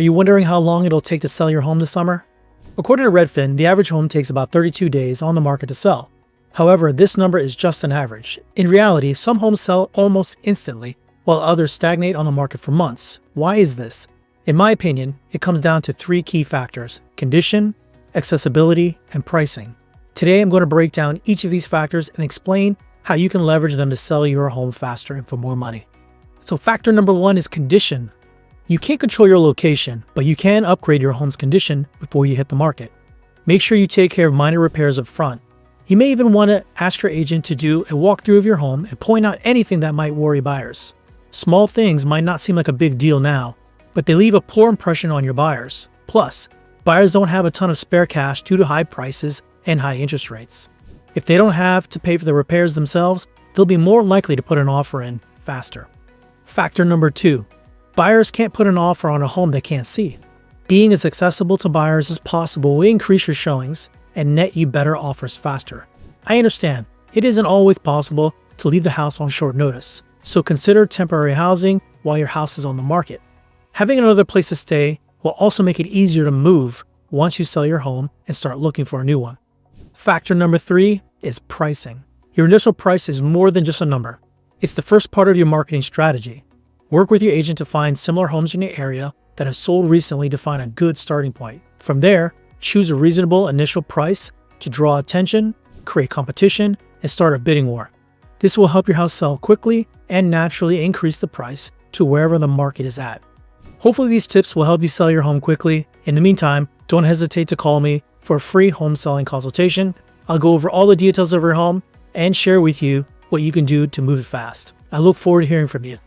Are you wondering how long it'll take to sell your home this summer? According to Redfin, the average home takes about 32 days on the market to sell. However, this number is just an average. In reality, some homes sell almost instantly, while others stagnate on the market for months. Why is this? In my opinion, it comes down to three key factors: condition, accessibility, and pricing. Today, I'm going to break down each of these factors and explain how you can leverage them to sell your home faster and for more money. So factor number one is condition. You can't control your location, but you can upgrade your home's condition before you hit the market. Make sure you take care of minor repairs up front. You may even want to ask your agent to do a walkthrough of your home and point out anything that might worry buyers. Small things might not seem like a big deal now, but they leave a poor impression on your buyers. Plus, buyers don't have a ton of spare cash due to high prices and high interest rates. If they don't have to pay for the repairs themselves, they'll be more likely to put an offer in faster. Factor number two. Buyers can't put an offer on a home they can't see. Being as accessible to buyers as possible will increase your showings and net you better offers faster. I understand it isn't always possible to leave the house on short notice, so consider temporary housing while your house is on the market. Having another place to stay will also make it easier to move once you sell your home and start looking for a new one. Factor number three is pricing. Your initial price is more than just a number. It's the first part of your marketing strategy. Work with your agent to find similar homes in your area that have sold recently to find a good starting point. From there, choose a reasonable initial price to draw attention, create competition, and start a bidding war. This will help your house sell quickly and naturally increase the price to wherever the market is at. Hopefully these tips will help you sell your home quickly. In the meantime, don't hesitate to call me for a free home selling consultation. I'll go over all the details of your home and share with you what you can do to move it fast. I look forward to hearing from you.